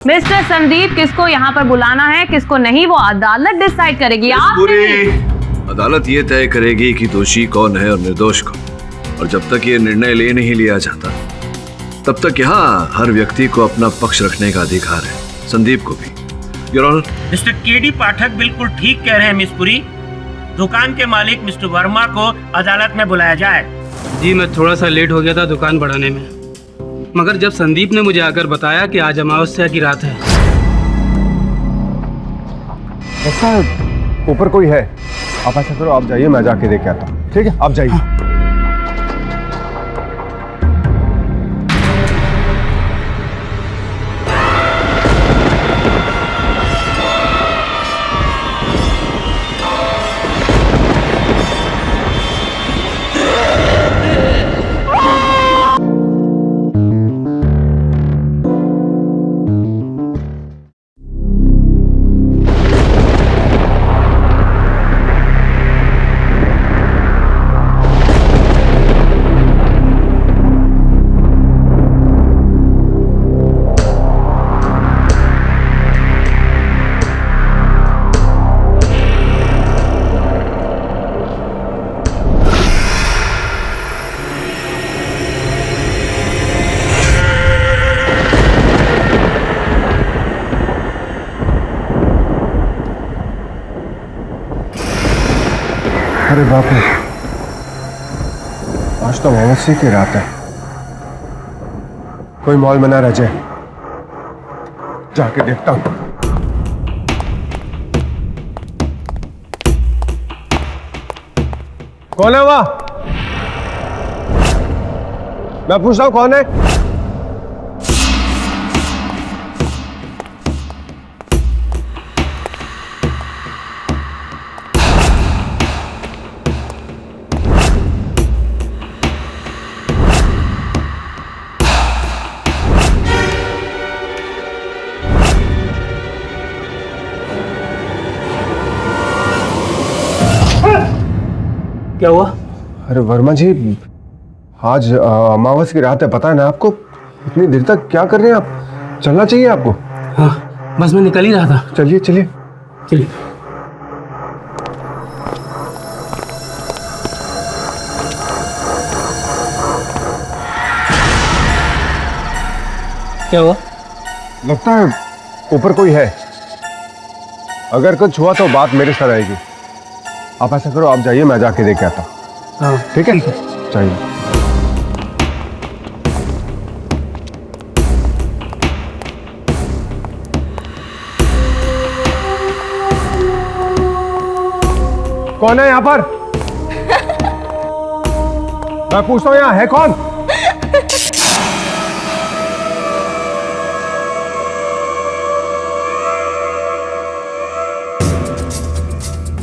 Mister Sandeep, किसको यहाँ पर बुलाना है किसको नहीं वो अदालत डिसाइड करेगी। आप पूरी अदालत ये तय करेगी कि दोषी कौन है और निर्दोष कौन। और जब तक ये निर्णय ले नहीं लिया जाता तब तक यहाँ हर व्यक्ति को अपना पक्ष रखने का अधिकार है, संदीप को भी। योर ऑनर, मिस्टर केडी पाठक बिल्कुल ठीक कह रहे हैं मिस पुरी। दुकान के मालिक मिस्टर वर्मा को अदालत में बुलाया जाए। जी मैं थोड़ा सा लेट हो गया था दुकान बढ़ाने में, मगर जब संदीप ने मुझे आकर बताया कि आज अमावस्या की रात है। ऐसा ऊपर कोई है, आप ऐसा करो, आप जाइए, मैं जाके देख के आता हूँ। ठीक है, आप जाइए। अरे बाप रे, आज तो अमावस्या की रात है। कोई मॉल में ना रह जाए, जाके देखता हूं। कौन है वहां? मैं पूछ रहा हूं कौन है? क्या हुआ? अरे वर्मा जी, आज अमावस्या की रात है, पता है ना आपको? इतनी देर तक क्या कर रहे हैं आप? चलना चाहिए आपको। हाँ बस मैं निकल ही रहा था। चलिए चलिए चलिए। क्या हुआ? लगता है ऊपर कोई है। अगर कुछ हुआ तो बात मेरे साथ आएगी। आप ऐसा करो, आप जाइए, मैं जाके देख के आता हूँ। हाँ ठीक है, चाहिए। कौन है यहाँ पर? मैं पूछता हूँ, यहाँ है कौन?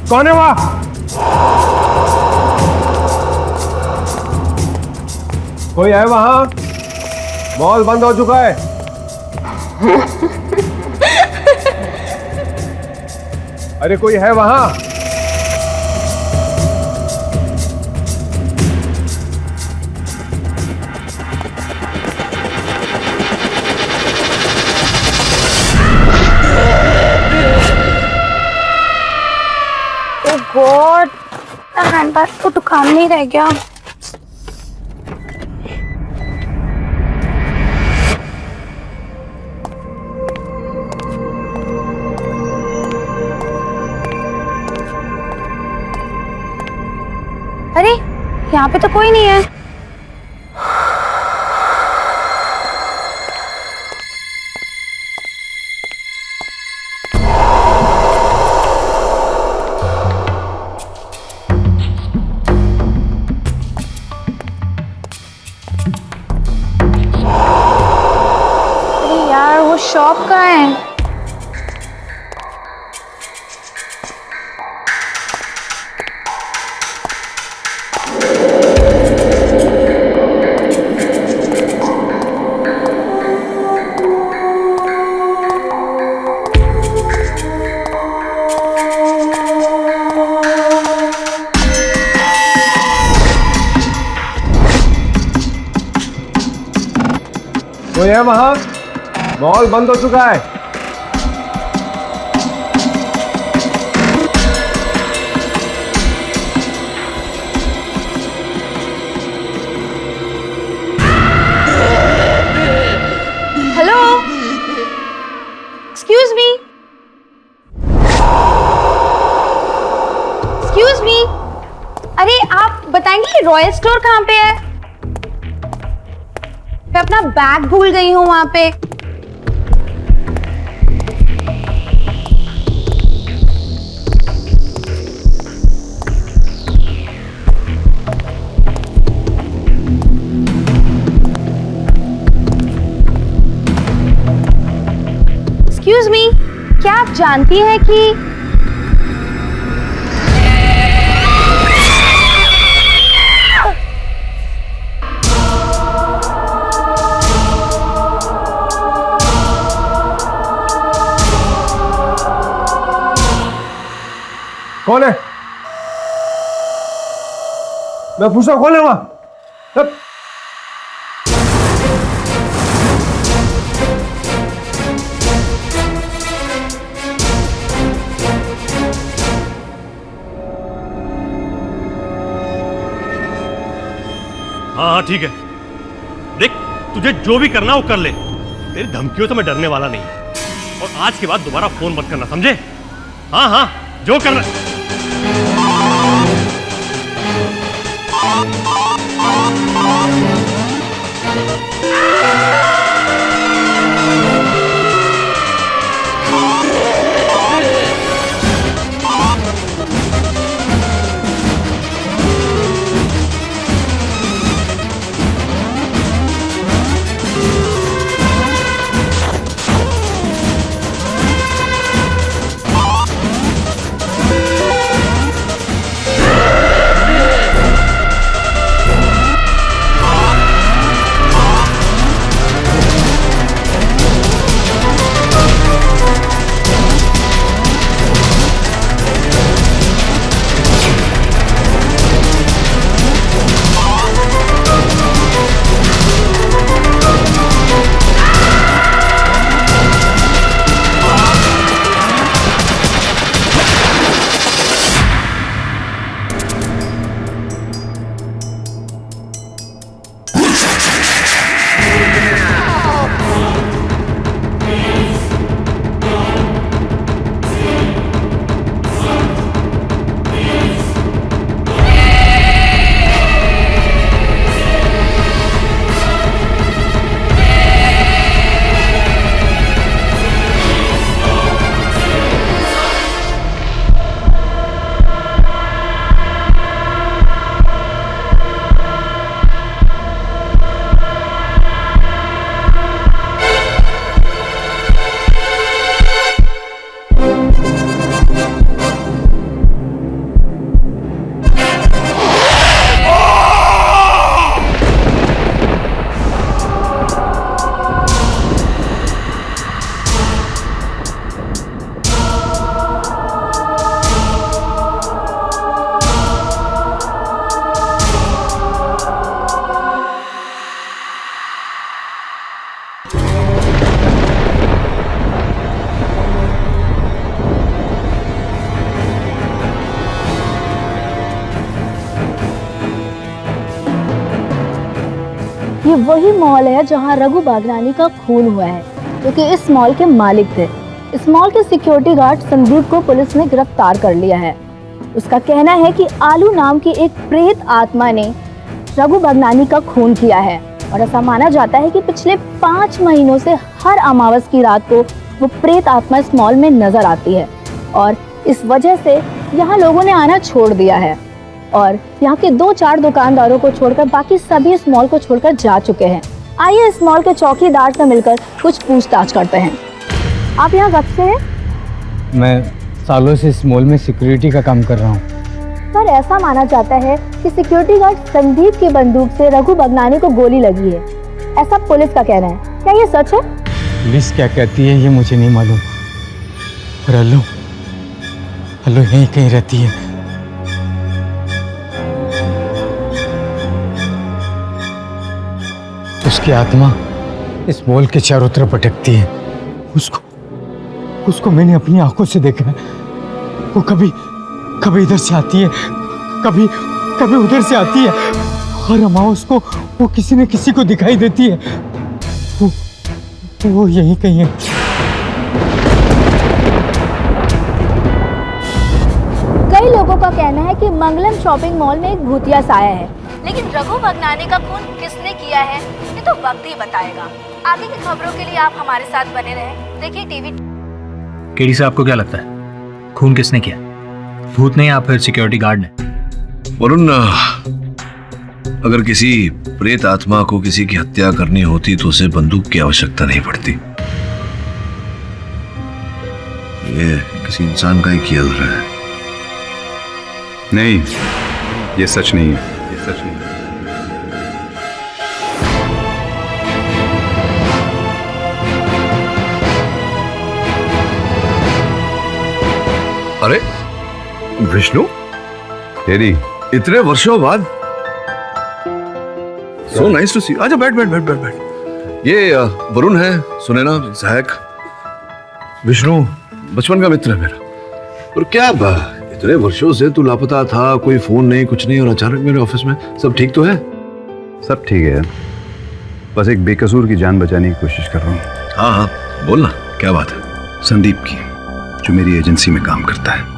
कौन है वहां? कोई है वहां? मॉल बंद हो चुका है। अरे कोई है वहां? गॉड, हैंडबैग तो दुकान में ही रह गया। अरे यहाँ पे तो कोई नहीं है। यार वो शॉप कहाँ है? कोई है वहां? मॉल बंद हो चुका है। Hello, excuse me, excuse me. अरे आप बताएंगे ये रॉयल स्टोर कहाँ पे है? मैं अपना बैग भूल गई हूँ वहां पे। एक्सक्यूज मी, क्या आप जानती हैं कि कौन है? मैं पूछ रहा हूं कौन है वहां? हाँ ठीक है, देख तुझे जो भी करना हो कर ले, तेरी धमकियों से मैं डरने वाला नहीं। और आज के बाद दोबारा फोन मत करना, समझे? हाँ हाँ, जो करना। ये वही मॉल है जहां रघु बागनानी का खून हुआ है, क्योंकि इस मॉल के मालिक थे। इस मॉल के सिक्योरिटी गार्ड संदीप को पुलिस ने गिरफ्तार कर लिया है। उसका कहना है कि आलू नाम की एक प्रेत आत्मा ने रघु बागनानी का खून किया है और ऐसा माना जाता है कि पिछले 5 महीनों से हर अमावस की रात को वो प्रेत आत्मा इस मॉल में नजर आती है और इस वजह से यहाँ लोगों ने आना छोड़ दिया है और यहाँ के 2-4 दुकानदारों को छोड़कर बाकी सभी इस मॉल को छोड़कर जा चुके हैं। आइए इस मॉल के चौकीदार से मिलकर कुछ पूछताछ करते हैं। आप यहाँ कब से हैं? मैं सालों से इस मॉल में सिक्योरिटी का काम कर रहा हूँ। सर, ऐसा माना जाता है कि सिक्योरिटी गार्ड संदीप की बंदूक से रघु बागनानी को गोली लगी है, ऐसा पुलिस का कहना है। क्या ये सच है? पुलिस क्या कहती है ये मुझे नहीं मालूम, पर अल्लू यहीं कहीं रहती है। उसकी आत्मा इस मॉल के चारों तरफ भटकती है। उसको मैंने अपनी आंखों से देखा है। वो कभी इधर से आती है, कभी उधर से आती है। हर अमावस को वो किसी न किसी को दिखाई देती है। वो यहीं कहीं है। कई लोगों का कहना है कि मंगलम शॉपिंग मॉल में एक भूतिया साया है, लेकिन रघु भगनानी का खून किसने किया है ये तो वक्त ही बताएगा। आगे की खबरों के लिए आप हमारे साथ बने रहें। देखिए टीवी। केडी से आपको क्या लगता है खून किसने किया? भूत ने या फिर सिक्योरिटी गार्ड ने? वरुण, अगर किसी प्रेत आत्मा को किसी की हत्या करनी होती तो उसे बंदूक की आवश्यकता नहीं पड़ती। ये किसी इंसान का ही किया जा रहा है। नहीं, ये सच नहीं है, ये सच नहीं है। अरे विष्णु, तेरी इतने वर्षों बाद, सो नाइस टू सी। आजा, बैठ। ये वरुण है, सुनैना सहायक। विष्णु बचपन का मित्र है मेरा। और क्या इतने वर्षों से तू लापता था, कोई फोन नहीं, कुछ नहीं, और अचानक मेरे ऑफिस में। सब ठीक तो है? सब ठीक है, बस एक बेकसूर की जान बचाने की कोशिश कर रहा हूँ। हाँ, बोलना, क्या बात है? संदीप की, जो मेरी एजेंसी में काम करता है।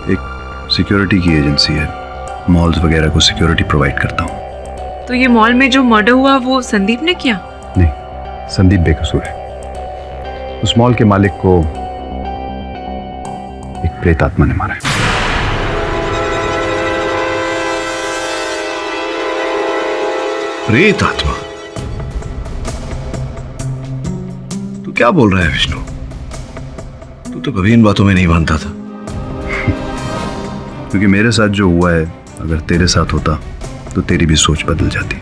एक सिक्योरिटी की एजेंसी है, मॉल्स वगैरह को सिक्योरिटी प्रोवाइड करता हूँ। तो ये मॉल में जो मर्डर हुआ वो संदीप ने किया? नहीं, संदीप बेकसूर है। उस मॉल के मालिक को एक प्रेत आत्मा ने मारा है। प्रेत आत्मा? तू क्या बोल रहा है विष्णु? तू तो कभी इन बातों में नहीं मानता था। क्योंकि मेरे साथ जो हुआ है, अगर तेरे साथ होता तो तेरी भी सोच बदल जाती।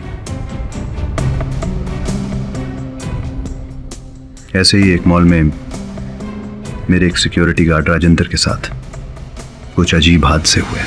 ऐसे ही एक मॉल में मेरे एक सिक्योरिटी गार्ड राजेंद्र के साथ कुछ अजीब हादसे हुए।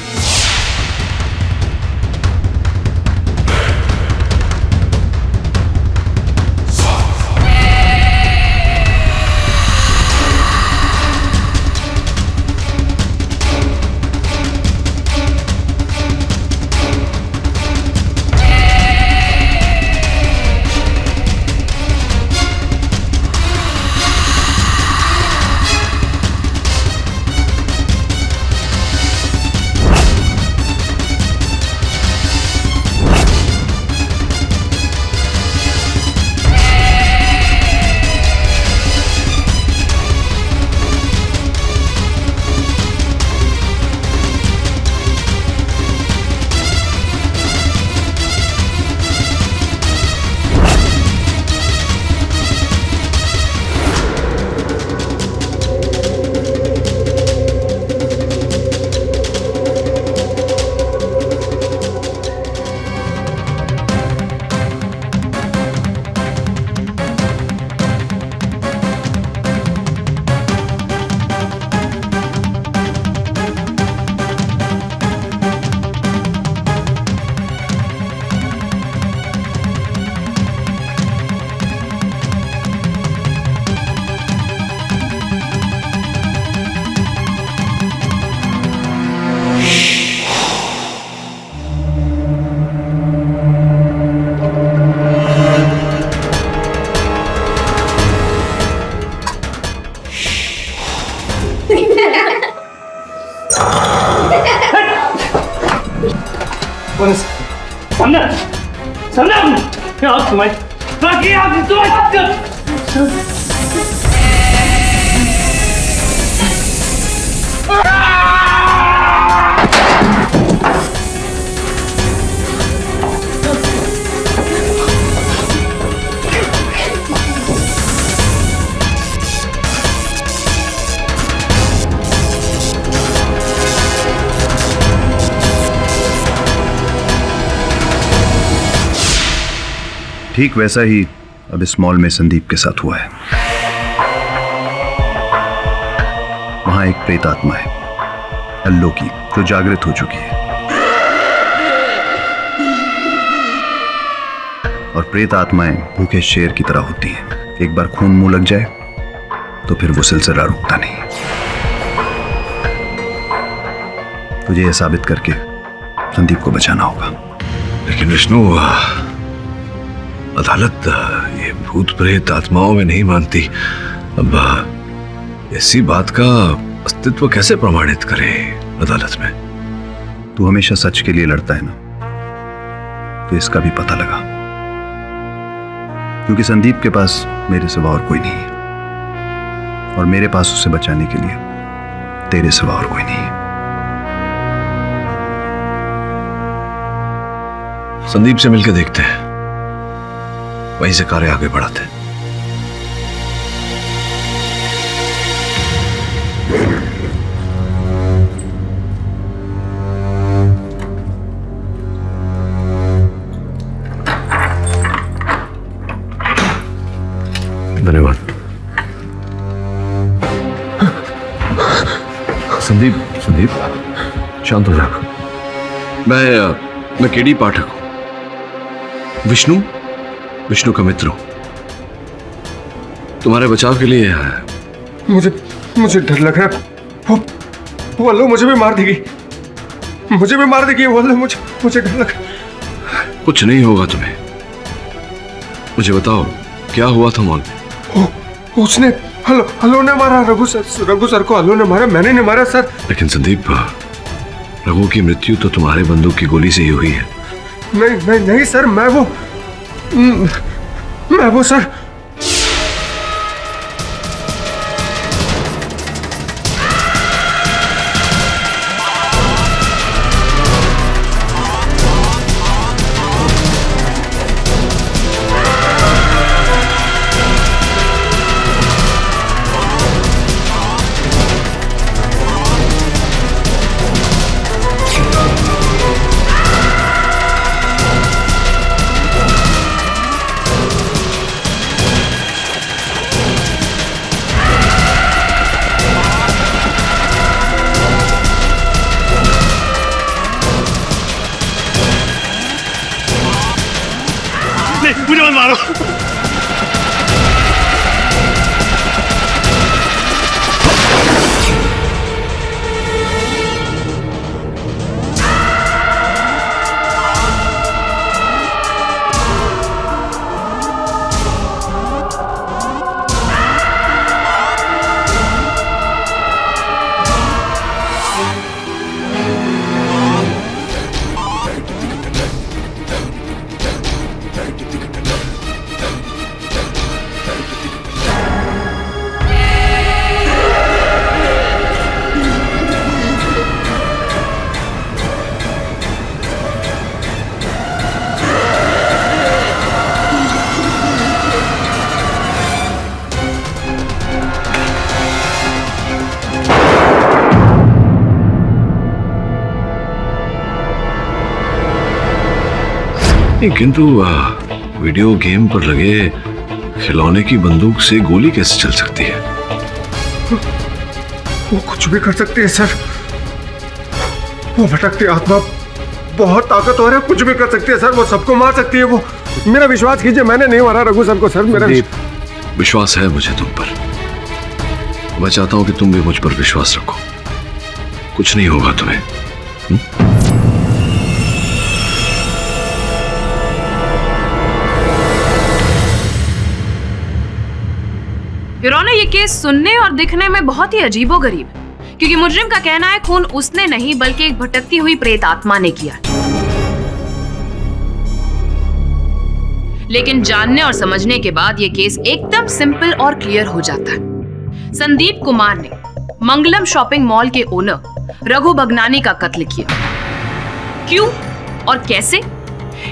ठीक वैसा ही अब इस मॉल में संदीप के साथ हुआ है। वहां एक प्रेत आत्मा है, अल्लो की, जो जागृत हो चुकी है। और प्रेत आत्माएं भूखे शेर की तरह होती हैं। एक बार खून मुंह लग जाए तो फिर वो सिलसिला रुकता नहीं। तुझे यह साबित करके संदीप को बचाना होगा। लेकिन विष्णु, अदालत ये भूत प्रेत आत्माओं में नहीं मानती। अब ऐसी बात का अस्तित्व कैसे प्रमाणित करे अदालत में? तू हमेशा सच के लिए लड़ता है ना, तो इसका भी पता लगा। क्योंकि संदीप के पास मेरे सिवा और कोई नहीं है, और मेरे पास उसे बचाने के लिए तेरे सिवा और कोई नहीं है। संदीप से मिलकर देखते हैं, वहीं से कार्य आगे बढ़ाते हैं। धन्यवाद। संदीप, संदीप शांत हो जाओ। मैं केडी पाठक हूं, विष्णु का मित्र हूं। तुम्हारे बचाव के लिए आया है। मुझे डर लग रहा है। वो अल्लू मुझे भी मार देगी, वो अल्लू मुझे डर लग रहा है। कुछ नहीं होगा तुम्हें। मुझे बताओ क्या हुआ था मॉल में? उसने हलो ने मारा, रघु सर को हलो ने मारा, मैंने नहीं मारा सर। लेकिन संदीप, रघु की मृत्यु तो तुम्हारे बंदूक की गोली से ही हुई है। नहीं सर, मैं वो सर। मुझे मत मारो। किंतु वीडियो गेम पर लगे खिलौने की बंदूक से गोली कैसे चल सकती है? वो कुछ भी कर सकती है सर। वो भटकती आत्मा बहुत ताकतवर है, कुछ भी कर सकती है सर। वो सबको मार सकती है। वो मेरा विश्वास कीजिए, मैंने नहीं मारा रघु सर को सर। मेरा विश्वास है मुझे तुम पर। मैं चाहता हूं कि तुम भी मुझ पर विश्वास रखो। कुछ नहीं होगा तुम्हें। योर ऑनर, ये केस सुनने और दिखने में बहुत ही अजीबोगरीब है, क्योंकि मुजरिम का कहना है खून उसने नहीं बल्कि एक भटकती हुई प्रेत आत्मा ने किया। लेकिन जानने और समझने के बाद ये केस एकदम सिंपल और क्लियर हो जाता है। संदीप कुमार ने मंगलम शॉपिंग मॉल के ओनर रघु भगनानी का कत्ल किया। क्यों और कैसे,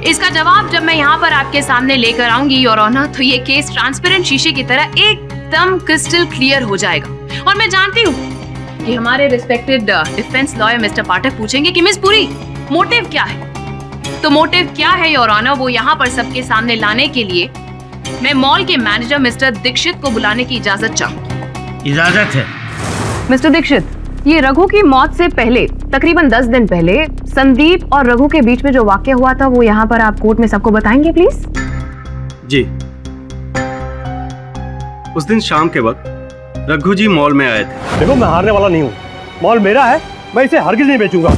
इसका जवाब जब मैं यहाँ पर आपके सामने लेकर आऊंगी योर ऑनर, तो ये केस ट्रांसपेरेंट शीशे की तरह एकदम क्रिस्टल क्लियर हो जाएगा। और मैं जानती हूँ कि हमारे रिस्पेक्टेड डिफेंस लॉयर मिस्टर पाठक पूछेंगे कि मिस पुरी, मोटिव क्या है? तो मोटिव क्या है योर ऑनर, वो यहाँ पर सबके सामने लाने के लिए मैं मॉल के मैनेजर मिस्टर दीक्षित को बुलाने की इजाजत चाहूंगी। इजाजत है। मिस्टर दीक्षित, ये रघु की मौत से पहले तकरीबन 10 दिन पहले संदीप और रघु के बीच में जो वाकया हुआ था वो यहाँ पर आप कोर्ट में सबको बताएंगे प्लीज? जी। उस दिन शाम के वक्त रघु जी मॉल में आए थे। देखो मैं हारने वाला नहीं हूँ, मॉल मेरा है, मैं इसे हरगिज नहीं बेचूंगा।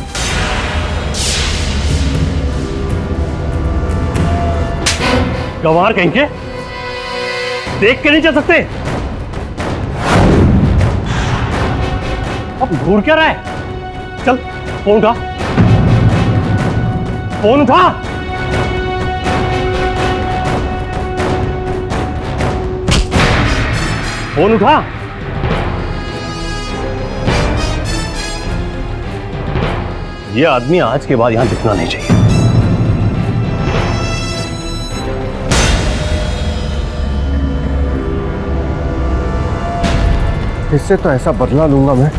गंवार कहीं के, देख के नहीं चल सकते। अब घूर क्या रहा है? चल फोन उठा, फोन उठा। फोन उठा। ये आदमी आज के बाद यहां दिखना नहीं चाहिए। इससे तो ऐसा बदला लूंगा मैं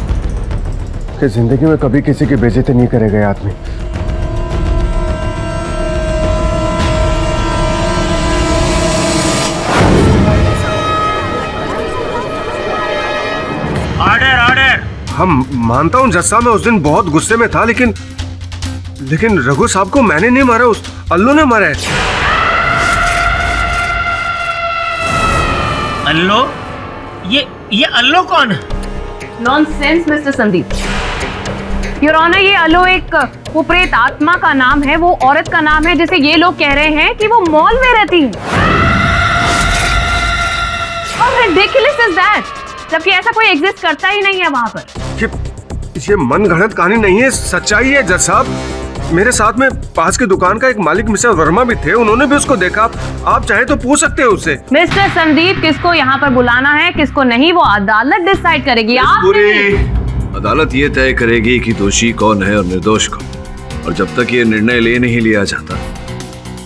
कि जिंदगी में कभी किसी की बेइज्जती नहीं करेगा ये आदमी। Order order. हम मानता हूं जज साहब, मैं उस दिन बहुत गुस्से में था, लेकिन रघु साहब को मैंने नहीं मारा, उस अल्लू ने मारा है। अल्लो? ये अल्लो कौन है? Nonsense mister Sandeep. Your honour, ये अल्लो एक वो प्रेत आत्मा का नाम है, वो औरत का नाम है जिसे ये लोग कह रहे हैं कि वो मॉल में रहती है। How ridiculous is that? जबकि ऐसा कोई एग्जिस्ट करता ही नहीं है वहां पर। ये मनगढ़ंत कहानी नहीं है, सच्चाई है जज साहब। मेरे साथ में पास की दुकान का एक मालिक मिस्टर वर्मा भी थे, उन्होंने भी उसको देखा। आप चाहे तो पूछ सकते हैं उससे। मिस्टर संदीप, किसको यहाँ पर बुलाना है किसको नहीं, वो अदालत डिसाइड करेगी। आप पूरी अदालत ये तय करेगी कि दोषी कौन है और निर्दोष कौन। और जब तक ये निर्णय ले नहीं लिया जाता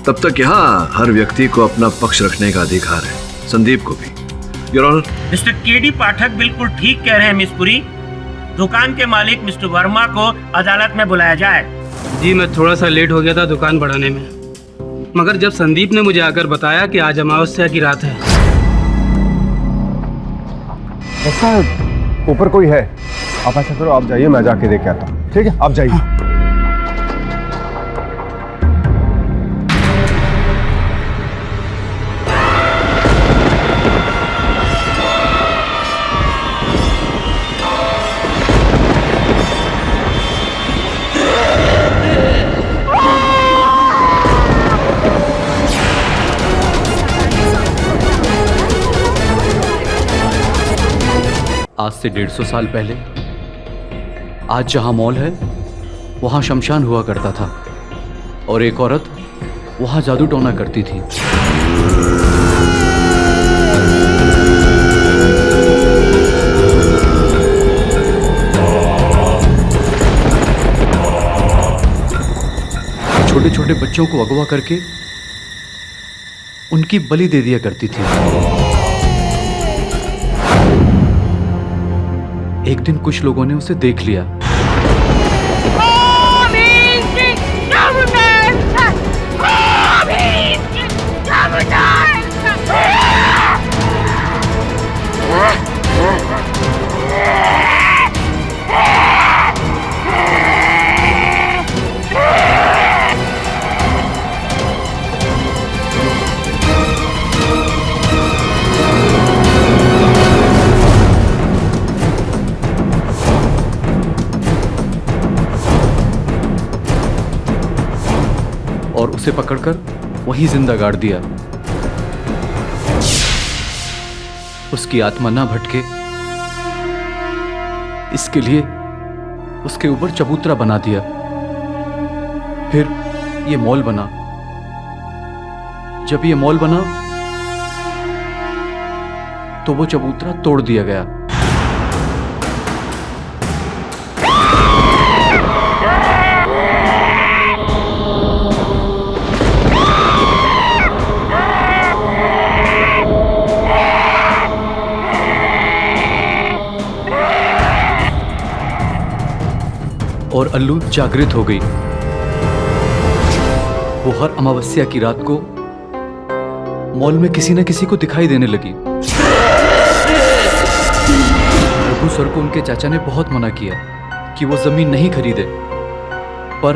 तब तक यहाँ हर व्यक्ति को अपना पक्ष रखने का अधिकार है, संदीप को भी। योर ऑनर, मिस्टर केडी पाठक बिल्कुल ठीक कह रहे हैं मिस पुरी। दुकान के मालिक मिस्टर वर्मा को अदालत में बुलाया जाए। जी, मैं थोड़ा सा लेट हो गया था दुकान बढ़ाने में, मगर जब संदीप ने मुझे आकर बताया कि आज अमावस्या की रात है। ऐसा ऊपर कोई है? आप ऐसा करो, आप जाइए, मैं जाके देख के आता हूँ। ठीक है, आप जाइए। आज से 150 साल पहले आज जहां मॉल है वहां शमशान हुआ करता था और एक औरत वहां जादू टोना करती थी। छोटे छोटे बच्चों को अगवा करके उनकी बलि दे दिया करती थी। एक दिन कुछ लोगों ने उसे देख लिया। और उसे पकड़कर वहीं जिंदा गाड़ दिया। उसकी आत्मा ना भटके इसके लिए उसके ऊपर चबूतरा बना दिया। फिर ये मॉल बना। जब ये मॉल बना तो वो चबूतरा तोड़ दिया गया। और अल्लू जागृत हो गई। वो हर अमावस्या की रात को मॉल में किसी न किसी को दिखाई देने लगी। रघु सर को उनके चाचा ने बहुत मना किया कि वो जमीन नहीं खरीदे, पर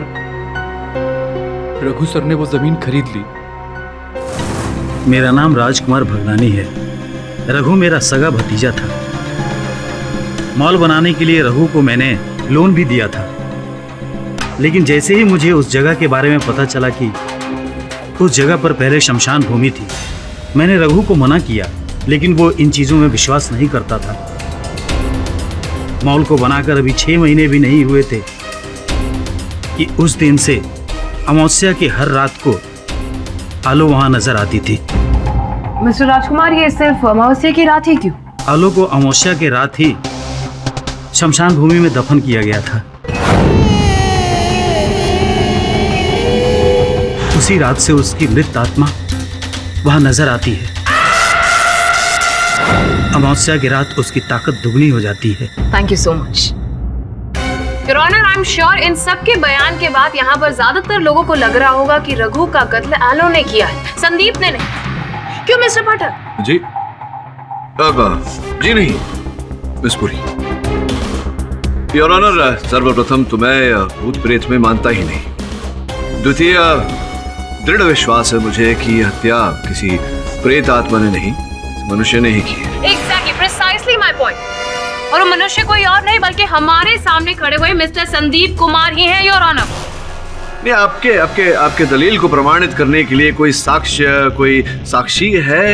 रघु सर ने वो जमीन खरीद ली। मेरा नाम राजकुमार भगनानी है। रघु मेरा सगा भतीजा था। मॉल बनाने के लिए रघु को मैंने लोन भी दिया था, लेकिन जैसे ही मुझे उस जगह के बारे में पता चला कि उस जगह पर पहले शमशान भूमि थी, मैंने रघु को मना किया, लेकिन वो इन चीज़ों में विश्वास नहीं करता था। मॉल को बनाकर अभी 6 महीने भी नहीं हुए थे कि उस दिन से अमावस्या की हर रात को आलो वहां नजर आती थी। मिस्टर राजकुमार, ये सिर्फ अमावस्या की रात ही क्यों? आलो को अमावस्या की रात ही शमशान भूमि में दफन किया गया था। उसी रात से उसकी मृत आत्मा वहां नजर आती है। अमावस्या की रात उसकी ताकत दुगनी हो जाती है। Thank you so much your honour. I am sure इन सब के बयान के बाद यहाँ पर ज्यादातर लोगों को लग रहा होगा कि रघु का कत्ल आलो ने किया है, संदीप ने नहीं। क्यों मिस्टर पाठक? जी जी नहीं मिस पुरी। योर ऑनर, सर्वप्रथम तो मैं भूत प्रेत में मानता ही नहीं। द्वितीय, दृढ़ विश्वास है मुझे कि हत्या किसी प्रेत आत्मा ने नहीं, मनुष्य ने ही की है। Exactly, precisely my point. और वो मनुष्य कोई और नहीं बल्कि हमारे सामने खड़े हुए मिस्टर संदीप कुमार ही हैं, योर ऑनर। नहीं, आपके आपके आपके दलील को प्रमाणित करने के लिए कोई साक्षी है?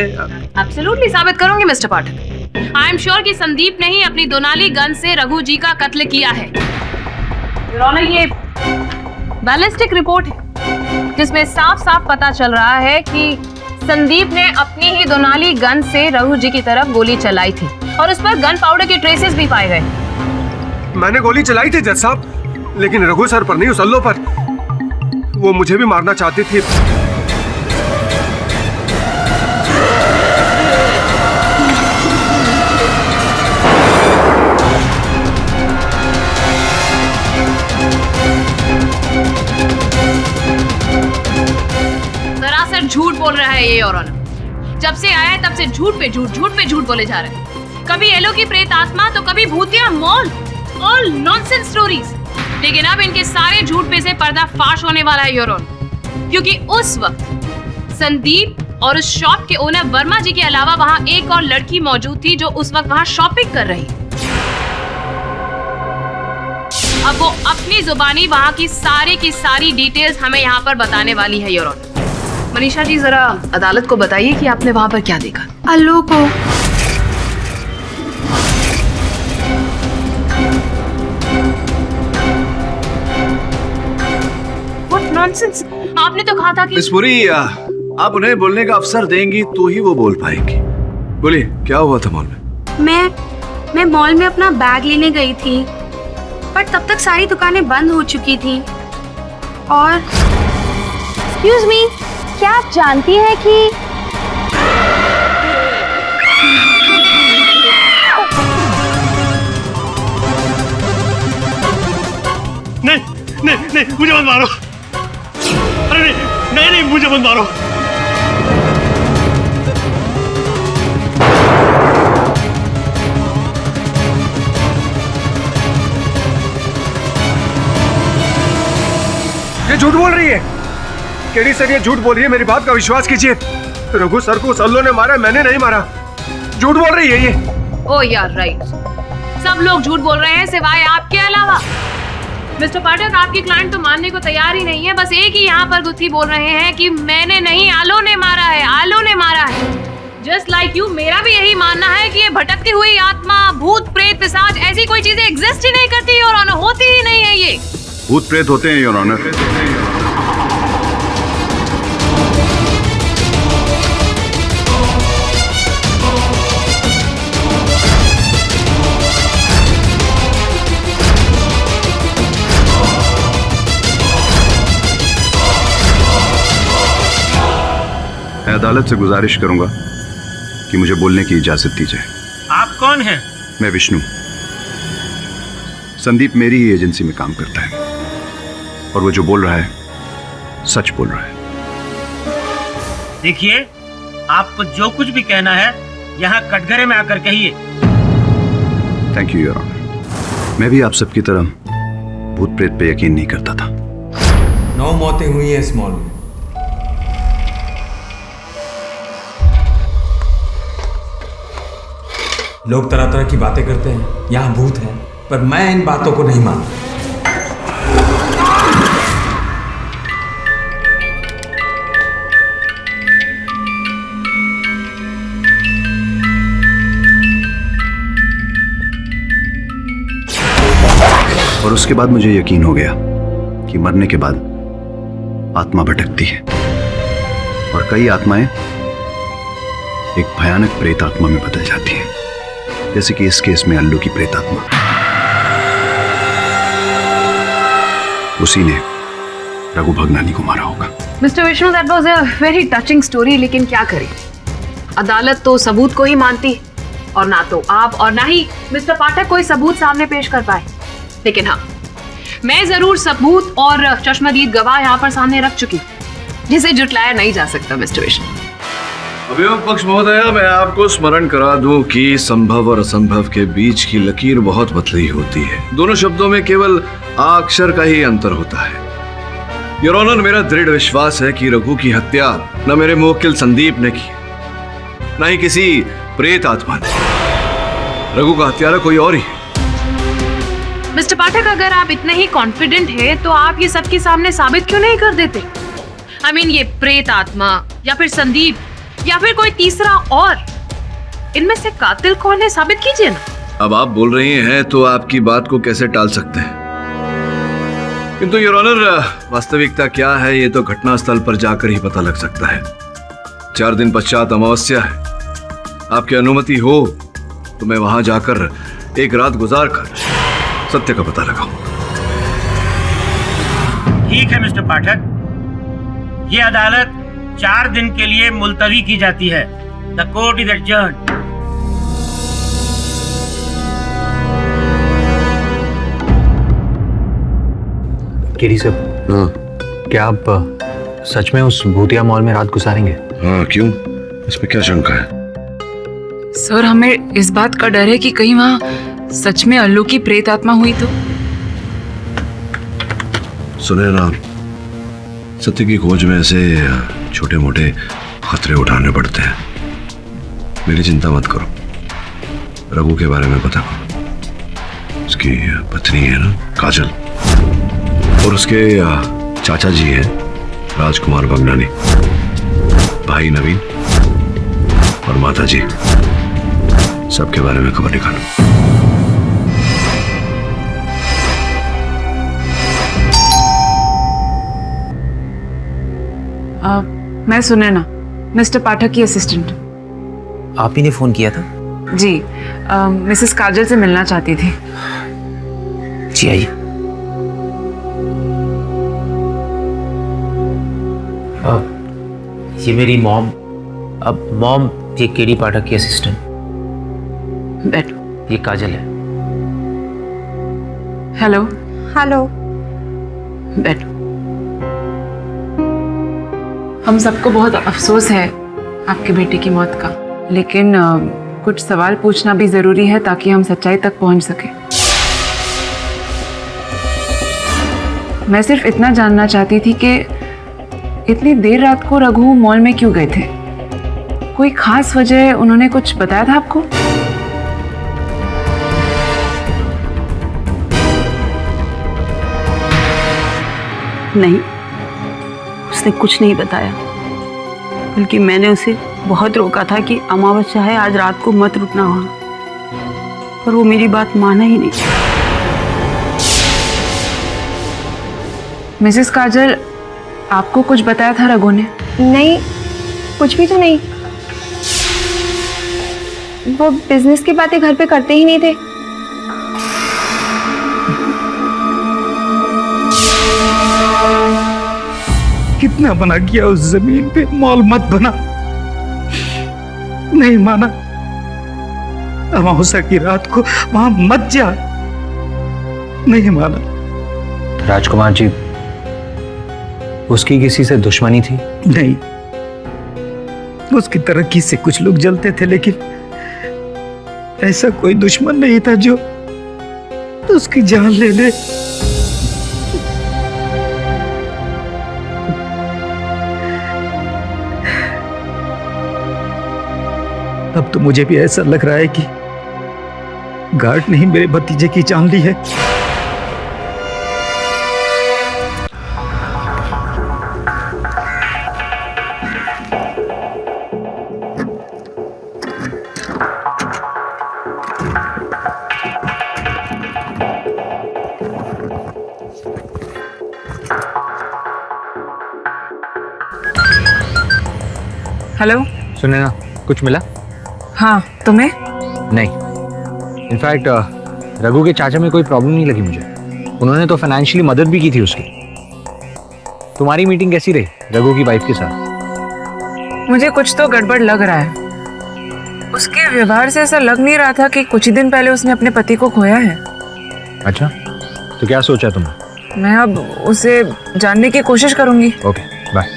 एब्सोल्युटली साबित करूंगी mister Pathak. I am sure कि संदीप ने ही अपनी दोनाली गन से रघु जी का कत्ल किया है। योर ऑनर, ये बैलिस्टिक रिपोर्ट है जिसमें साफ साफ पता चल रहा है कि संदीप ने अपनी ही दोनाली गन से रघु जी की तरफ गोली चलाई थी और उस पर गन पाउडर के ट्रेसेस भी पाए गए। मैंने गोली चलाई थी जज साहब, लेकिन रघु सर पर नहीं, उस अल्लो पर। वो मुझे भी मारना चाहती थी। सरासर झूठ बोल रहा है ये योर ऑनर। जब से आया है तब से झूठ पे झूठ बोले जा रहे हैं। कभी एलो की प्रेत आत्मा तो कभी भूतिया मॉल, ऑल नॉनसेंस स्टोरीज। लेकिन अब इनके सारे झूठ पे से पर्दा फाश होने वाला है योर ऑनर, क्योंकि उस वक्त संदीप और उस शॉप के ओनर वर्मा जी के अलावा वहां एक और लड़की मौजूद थी जो उस वक्त वहां शॉपिंग कर रही। अब वो अपनी जुबानी वहां की सारी डिटेल्स हमें यहाँ पर बताने वाली है योर ऑनर। मनीषा जी, जरा अदालत को बताइए कि आपने वहां पर क्या देखा। अल्लू को व्हाट नॉनसेंस, आपने तो कहा था कि मिस पुरी, आप उन्हें बोलने का अवसर देंगी तो ही वो बोल पाएंगी। बोलिए, क्या हुआ था मॉल में? मैं मॉल में अपना बैग लेने गई थी, पर तब तक सारी दुकानें बंद हो चुकी थी। और एक्सक्यूज मी, क्या आप जानती हैं कि नहीं, मुझे मत मारो। अरे नहीं, मुझे मत मारो। ये झूठ बोल रही है। केडी सर, ये झूठ बोल रही है। मेरी बात का विश्वास कीजिए। रघु सर को उस अल्लो ने मारा, मैंने नहीं मारा। झूठ बोल रही है ये। ओ यार, राइट। सब लोग झूठ बोल रहे हैं सिवाय आपके अलावा। मिस्टर पाठक, आपकी क्लाइंट तो मानने को तैयार ही नहीं है। बस एक ही यहाँ पर गुत्थी बोल रहे हैं कि मैंने नहीं, आलो ने मारा है, आलो ने मारा है। जस्ट लाइक यू, मेरा भी यही मानना है कि ये भटकती हुई आत्मा, भूत प्रेत पिशाच, ऐसी कोई चीजें एग्जिस्ट ही नहीं करती और ऑनर, होती ही नहीं है। ये भूत प्रेत होते हैं योर ऑनर। मैं अदालत से गुजारिश करूंगा कि मुझे बोलने की इजाजत दी जाए। आप कौन हैं? मैं विष्णु। संदीप मेरी ही एजेंसी में काम करता है और वो जो बोल रहा है सच बोल रहा है। देखिए, आपको जो कुछ भी कहना है यहाँ कटघरे में आकर कहिए। Thank you your honour. मैं भी आप सबकी तरह भूत प्रेत पे यकीन नहीं करता था। 9 मौतें हुई हैं इस मॉल में। लोग तरह तरह की बातें करते हैं, यहाँ भूत है, पर मैं इन बातों को नहीं मानता। और उसके बाद मुझे यकीन हो गया कि मरने के बाद आत्मा भटकती है और कई आत्माएं एक भयानक प्रेत आत्मा में बदल जाती हैं, जैसे कि इस केस में अल्लू की प्रेत आत्मा। उसी ने रघु भगनानी को मारा होगा। Mister Vishnu, that was a very touching story, लेकिन क्या करें, अदालत तो सबूत को ही मानती है और ना तो आप और ना ही मिस्टर पाठक कोई सबूत सामने पेश कर पाए। लेकिन हाँ, मैं जरूर सबूत और चश्मदीद गवाह यहाँ पर सामने रख चुकी, जिसे जुटलाया नहीं जा सकता। मिस्टर विष्णु, अभियोग पक्ष महोदय, मैं आपको स्मरण करा दूं कि संभव और असंभव के बीच की लकीर बहुत पतली होती है। दोनों शब्दों में केवल अक्षर का ही अंतर होता है। योर ऑनर, मेरा दृढ़ विश्वास है कि रघु की हत्या न मेरे मुवक्किल संदीप ने की, न ही किसी प्रेत आत्मा ने। रघु का हत्यारा कोई और ही है। मिस्टर पाठक, अगर आप इतने ही कॉन्फिडेंट हैं, तो आप ये सबके सामने साबित क्यों नहीं कर देते? I mean, ये प्रेत आत्मा या फिर संदीप या फिर कोई तीसरा और, इनमें से कातिल कौन है, साबित कीजिए ना। अब आप बोल रही हैं तो आपकी बात को कैसे टाल सकते हैं? किंतु योर ऑनर, वास्तविकता क्या है ये तो घटनास्थल पर जाकर ही पता लग सकता है। 4 दिन पश्चात अमावस्या है। आपकी अनुमति हो तो मैं वहां जाकर एक रात गुजार कर सत्य का पता लगाऊं। ठीक है मिस्टर पाठक, ये अदालत 4 दिन के लिए मुलतवी की जाती है। The court is adjourned. केरी साहब, क्या आप सच में उस भूतिया मॉल में रात गुजारेंगे? हाँ, क्यों? इसमें क्या शंका है? सर, हमें इस बात का डर है कि कहीं वहाँ सच में अल्लू की प्रेत आत्मा हुई तो। सुने ना, सत्य की खोज में ऐसे छोटे मोटे खतरे उठाने पड़ते हैं। मेरी चिंता मत करो, रघु के बारे में पता करो। उसकी पत्नी है ना काजल, और उसके चाचा जी हैं राजकुमार भगनानी, भाई नवीन और माता जी, सबके बारे में खबर निकालो। मैं सुने ना, मिस्टर पाठक की असिस्टेंट। आप ही ने फोन किया था? जी, मिसेस काजल से मिलना चाहती थी। जी आइए। ये मेरी मॉम, अब मॉम ये केडी पाठक की असिस्टेंट। बैठो। ये काजल है। हेलो। हेलो। बैठो। हम सबको बहुत अफसोस है आपके बेटे की मौत का, लेकिन कुछ सवाल पूछना भी जरूरी है ताकि हम सच्चाई तक पहुंच सके। मैं सिर्फ इतना जानना चाहती थी कि इतनी देर रात को रघु मॉल में क्यों गए थे? कोई खास वजह उन्होंने कुछ बताया था आपको? नहीं, उसने कुछ नहीं बताया, बल्कि मैंने उसे बहुत रोका था कि अमावस्या है, आज रात को मत रुकना वहां, पर वो मेरी बात माना ही नहीं। मिसेस काजल, आपको कुछ बताया था रघु ने? नहीं, कुछ भी तो नहीं। वो बिजनेस की बातें घर पे करते ही नहीं थे। कितना मना किया उस जमीन पे मॉल मत बना, नहीं माना। अमावस्या की रात को वहां मत जा, नहीं माना। राजकुमार जी, उसकी किसी से दुश्मनी थी? नहीं, उसकी तरक्की से कुछ लोग जलते थे, लेकिन ऐसा कोई दुश्मन नहीं था जो उसकी जान ले ले। अब तो मुझे भी ऐसा लग रहा है कि गार्ड ने ही मेरे भतीजे की जान ली है। हेलो। सुने ना, कुछ मिला? हाँ, तुम्हें? नहीं। इनफैक्ट रघु के चाचा में कोई प्रॉब्लम नहीं लगी मुझे। उन्होंने तो फाइनेंशियली मदद भी की थी उसकी। तुम्हारी मीटिंग कैसी रही रघु की वाइफ के साथ? मुझे कुछ तो गड़बड़ लग रहा है। उसके व्यवहार से ऐसा लग नहीं रहा था कि कुछ ही दिन पहले उसने अपने पति को खोया है। अच्छा, तो क्या सोचा तुमने? मैं अब उसे जानने की कोशिश करूंगी। Okay, bye.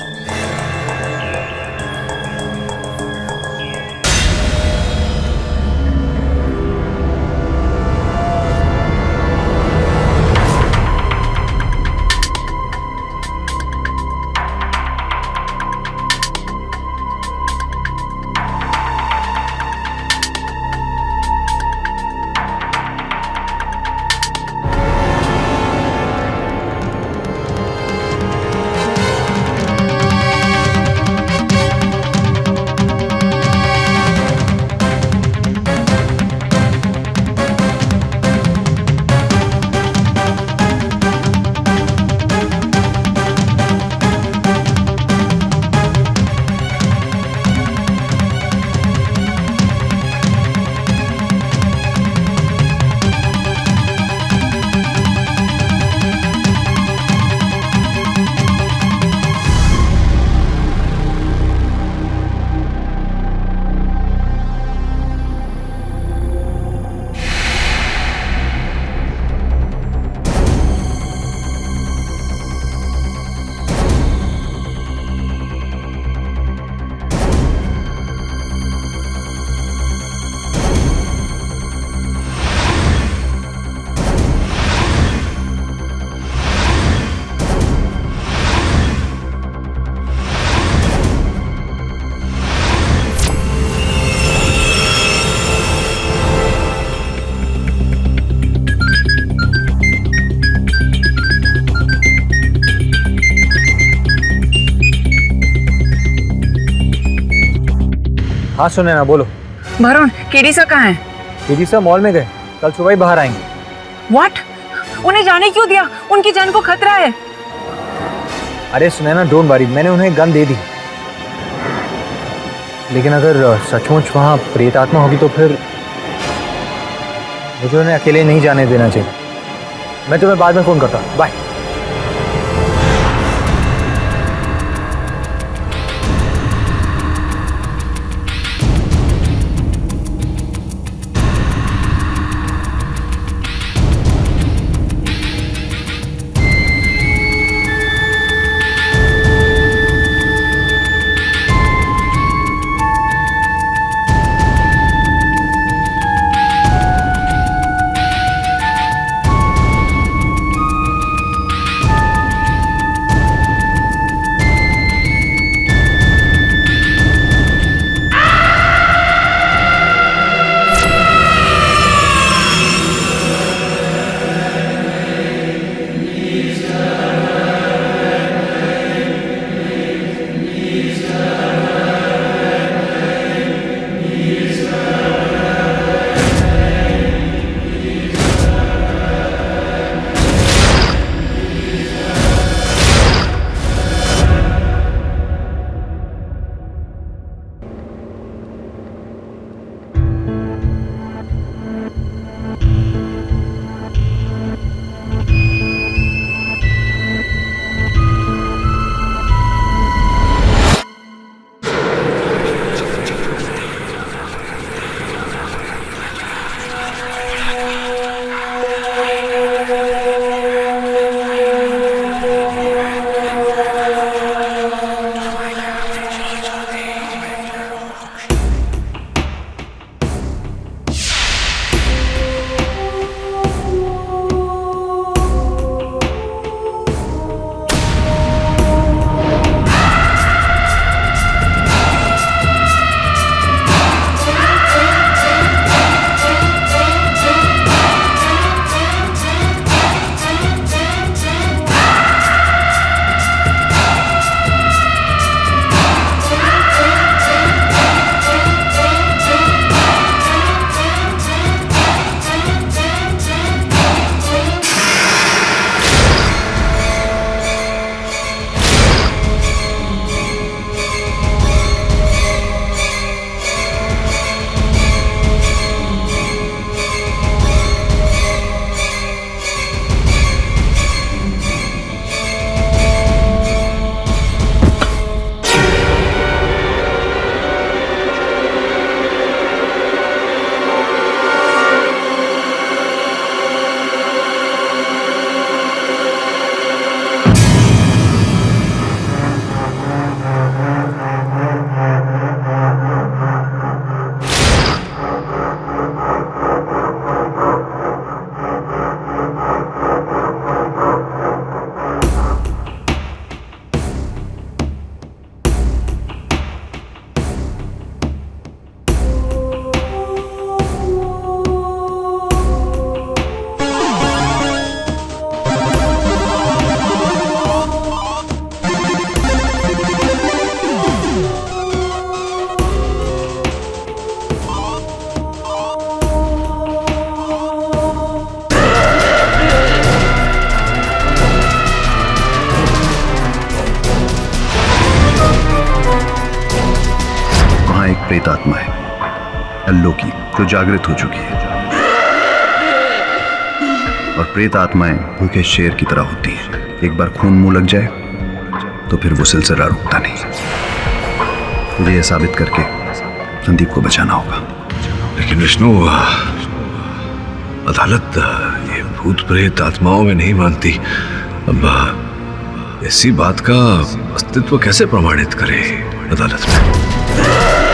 हाँ सुने ना, बोलो। वरुण, केडिसा कहाँ है? केडिसा मॉल में गए, कल सुबह ही बाहर आएंगे। व्हाट? उन्हें जाने क्यों दिया? उनकी जान को खतरा है। अरे सुने ना, डोंट वरी, मैंने उन्हें गन दे दी। लेकिन अगर सचमुच वहाँ प्रेत आत्मा होगी तो फिर मुझे उन्हें अकेले नहीं जाने देना चाहिए। मैं तुम्हें बाद में फोन करता हूँ, बाय। अल्लो की, जो जागृत हो चुकी है। और प्रेत आत्माएं भूखे शेर की तरह होती हैं। एक बार खून मुंह लग जाए तो फिर वो सिलसिला रुकता नहीं। तुझे यह साबित करके संदीप को बचाना होगा। लेकिन विष्णु, अदालत ये भूत प्रेत आत्माओं में नहीं मानती। अब ऐसी बात का अस्तित्व कैसे प्रमाणित करे अदालत में?